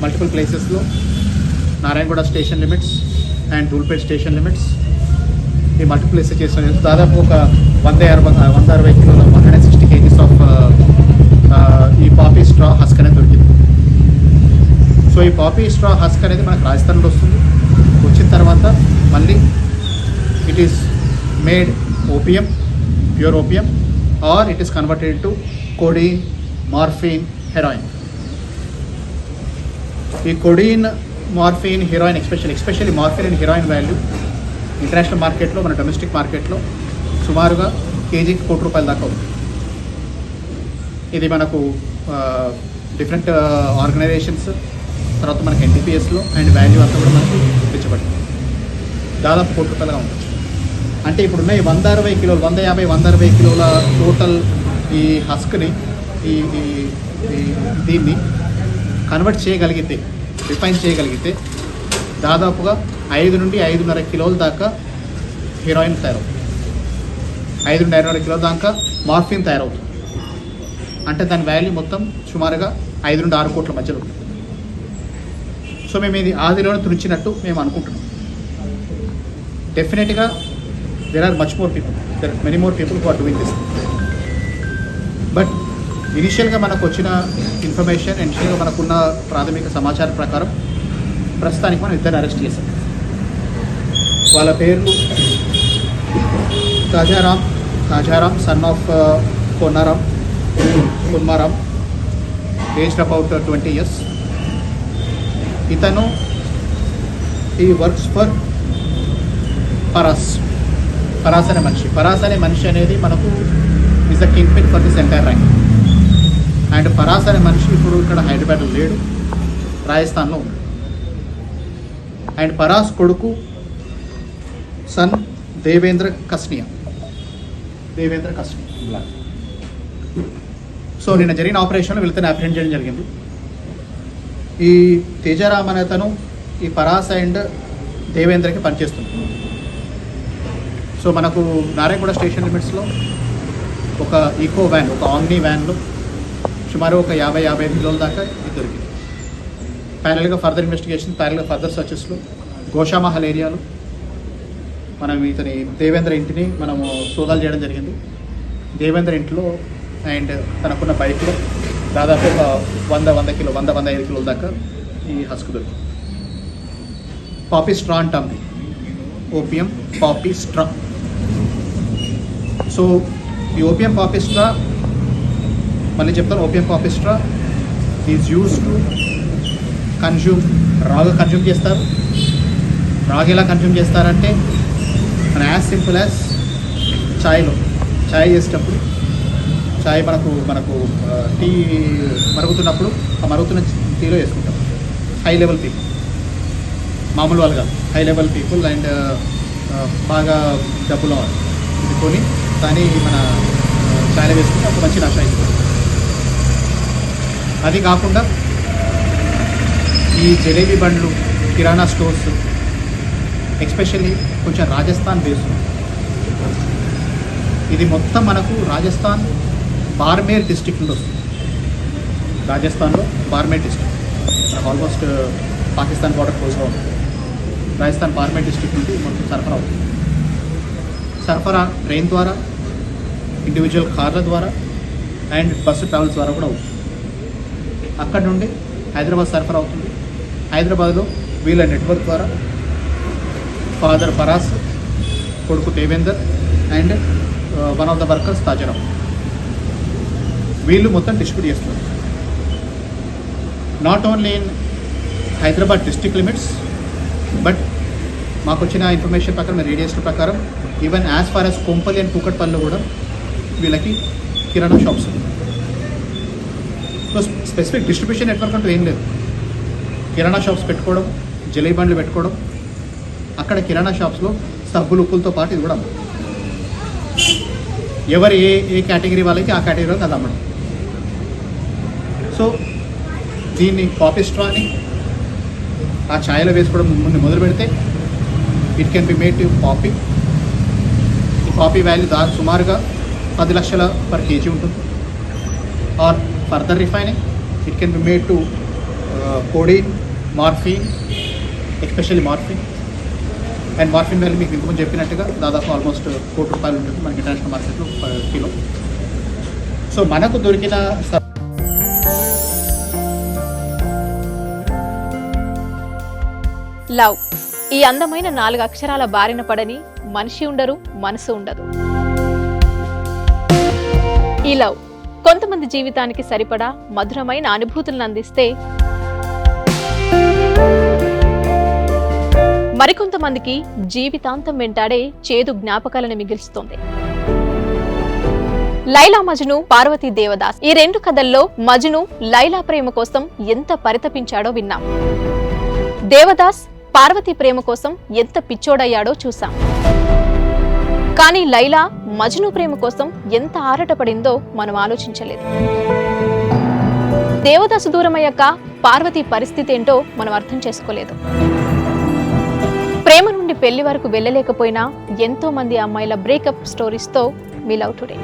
Multiple ప్లేసెస్లో Narayanguda station limits and Dhoolpet station limits ఈ multiple places చేసిన దాదాపు ఒక 160 కిలోల 160 kgs ఆఫ్ ఈ పాపీ స్ట్రా హస్క్ అనేది దొరికింది. సో ఈ పాపీ స్ట్రా హస్క్ అనేది మనకు రాజస్థాన్లో వస్తుంది. వచ్చిన తర్వాత మళ్ళీ it is made opium, pure opium, or it is converted to codeine, morphine, heroin. ఈ codeine, morphine, heroin especially morphine and heroin value international మార్కెట్లో, మన డొమెస్టిక్ మార్కెట్లో సుమారుగా కేజీకి ₹1 దాకా ఉంది. ఇది మనకు డిఫరెంట్ ఆర్గనైజేషన్స్ తర్వాత మనకి ఎన్టీపీఎస్లో అండ్ వాల్యూ అంతా కూడా మనకు తెచ్చబడింది. దాదాపు ₹1 ఉంది. అంటే ఇప్పుడున్న ఈ 160 కిలోలు, 150-160 కిలోల టోటల్ ఈ హస్క్ని ఈ దీన్ని కన్వర్ట్ చేయగలిగితే, రిఫైన్ చేయగలిగితే దాదాపుగా 5 నుండి 5.5 కిలోల దాకా హెరాయిన్ తయారవుతుంది. 5 నుండి 5.5 కిలోల దాకా మార్ఫిన్ తయారవుతుంది. అంటే దాని వాల్యూ మొత్తం సుమారుగా 5 నుండి 6 కోట్ల మధ్యలో ఉంటుంది. సో మేము ఇది ఆదిలోనే తుడిచినట్టు మేము అనుకుంటున్నాం. డెఫినెట్గా there are much more people, there are many more people who are doing this. But ఇనిషియల్గా మనకు వచ్చిన ఇన్ఫర్మేషన్, ఇనిషియల్గా మనకున్న ప్రాథమిక సమాచారం ప్రకారం ప్రస్తుతానికి మనం 2 అరెస్ట్ చేశాం. వాళ్ళ పేర్లు Tajaram son of Konmaram, aged about 20 years. ఇతను ఈ వర్క్స్ ఫర్ పరాస్ అనే మనిషి అనేది మనకు is the king pin for this entire rank. And Paras అనే మనిషి ఇప్పుడు ఇక్కడ హైదరాబాద్లో లేడు, రాజస్థాన్లో ఉంది. అండ్ పరాస్ కొడుకు సన్ దేవేంద్ర కస్నియా. సో నిన్న జరిగిన ఆపరేషన్లో వీళ్ళతో అప్రెండ్ చేయడం జరిగింది. ఈ తేజారామ్ అనే అతను ఈ పరాస్ అండ్ దేవేంద్రకి పనిచేస్తుంది. సో మనకు నారాయణగూడ స్టేషన్ లిమిట్స్లో ఒక ఈకో వ్యాన్, ఒక ఆమ్నీ వ్యాన్లో సుమారు ఒక 50-55 కిలోల దాకా ఇది దొరికింది. ప్యారల్గా ఫర్దర్ ఇన్వెస్టిగేషన్, ప్యారల్గా ఫర్దర్ సర్చెస్లో గోషామహల్ ఏరియాలో మనం ఇతని దేవేంద్ర ఇంటిని మనము సోదాలు చేయడం జరిగింది. దేవేంద్ర ఇంట్లో అండ్ తనకున్న బైక్లో దాదాపు ఒక 100-105 కిలోల దాకా ఈ హస్క్ దొరికింది. పాపీ స్ట్రా అంటాం, ఓపియం పాపీ స్ట్రా. సో ఈ ఓపియం పాపీ స్ట్రా, మళ్ళీ చెప్తాను, opium poppy straw is use to consume, రాగా కన్జ్యూమ్ చేస్తారు. రాగా ఎలా కన్జ్యూమ్ చేస్తారంటే మన యాజ్ సింపుల్ యాజ్ ఛాయ్ చేసేటప్పుడు మనకు టీ మరుగుతున్నప్పుడు ఆ మరుగుతున్న టీలో వేసుకుంటాం. హై లెవెల్ పీపుల్, మామూలు వాళ్ళు కాదు, హై లెవెల్ పీపుల్ అండ్ బాగా డబ్బులు ఇది కొని దాన్ని మన ఛాయలో వేసుకుంటే ఒక మంచి నష అయిపోతుంది. అది కాకుండా ఈ జలేబీ బండ్లు, కిరాణా స్టోర్స్, ఎస్పెషల్లీ కొంచెం రాజస్థాన్ బేస్, ఇది మొత్తం మనకు రాజస్థాన్ బార్మేర్ డిస్ట్రిక్ట్ నుండి వస్తుంది. రాజస్థాన్లో బార్మేర్ డిస్ట్రిక్ట్ మనకు ఆల్మోస్ట్ పాకిస్తాన్ బార్డర్ క్లోజ్గా ఉంటుంది. రాజస్థాన్ బార్మేర్ డిస్ట్రిక్ట్ నుండి మొత్తం సరఫరా అవుతుంది. సరఫరా ట్రైన్ ద్వారా, ఇండివిజువల్ కార్ల ద్వారా అండ్ బస్సు ట్రావెల్స్ ద్వారా కూడా అవుతుంది. అక్కడ నుండి హైదరాబాద్ సరఫరా అవుతుంది. హైదరాబాద్లో వీళ్ళ నెట్వర్క్ ద్వారా ఫాదర్ పరాస్, కొడుకు Devender and one of the workers Tajaram, వీళ్ళు మొత్తం డిస్ట్రిబ్యూట్ చేస్తున్నారు. Not only in Hyderabad district limits, but మాకు వచ్చిన ఇన్ఫర్మేషన్ ప్రకారం, రేడియేషన్ ప్రకారం even as far as Kompally and కూకట్పల్లిలో కూడా వీళ్ళకి కిరాణా షాప్స్ ఉన్నాయి. సో స్పెసిఫిక్ డిస్ట్రిబ్యూషన్ నెట్వర్క్ అంటూ ఏం లేదు. కిరాణా షాప్స్ పెట్టుకోవడం, జలేబీ బండ్లు పెట్టుకోవడం, అక్కడ కిరాణా షాప్స్లో సబ్బులు, ఉప్పులతో పాటు ఇది కూడా అమ్మడం. ఎవరు ఏ కేటగిరీ వాళ్ళకి ఆ కేటగిరీ వాళ్ళకి అది అమ్మడం. సో దీన్ని పాపీ స్ట్రాని ఆ ఛాయలో వేసుకోవడం ముందు మొదలు పెడితే it can be made to poppy. ఈ పాపీ వాల్యూ సుమారుగా 10 లక్షల per kg ఉంటుంది. Or further refining it can be made to codeine, morphine, especially morphine. And morphine value మీకు ఇంతకుముందు చెప్పినట్టుగా దాదాపు ఆల్మోస్ట్ ₹1,00,00,000 ఉంటుంది మనకి ఇంటర్నేషనల్ మార్కెట్లో కిలో. సో మనకు దొరికిన లవ్, ఈ అందమైన 4 అక్షరాల బారిన పడని మనిషి ఉండరు, మనసు ఉండదు. ఈ లవ్ కొంతమంది జీవితానికి సరిపడా మధురమైన అనుభూతులను అందిస్తే, మరికొంతమందికి జీవితాంతం వెంటాడే చేదు జ్ఞాపకాలను మిగిల్చుతోంది. లైలా మజ్ను, పార్వతీ దేవదాస్, ఈ 2 కథల్లో మజ్ను లైలా ప్రేమ కోసం ఎంత పరితపించాడో విన్నాం. దేవదాస్ పార్వతి ప్రేమ కోసం ఎంత పిచ్చోడయ్యాడో చూసాం. కానీ లైలా మజ్ను ప్రేమ కోసం ఎంత ఆరాటపడిందో మనం ఆలోచించలేదు. దేవదాసు దూరమయ్యాక పార్వతి పరిస్థితి ఏంటో మనం అర్థం చేసుకోలేదు. ప్రేమ నుండి పెళ్లి వరకు వెళ్ళలేకపోయినా ఎంతో మంది అమ్మాయిల బ్రేకప్ స్టోరీస్తో మీ లవ్ టుడే.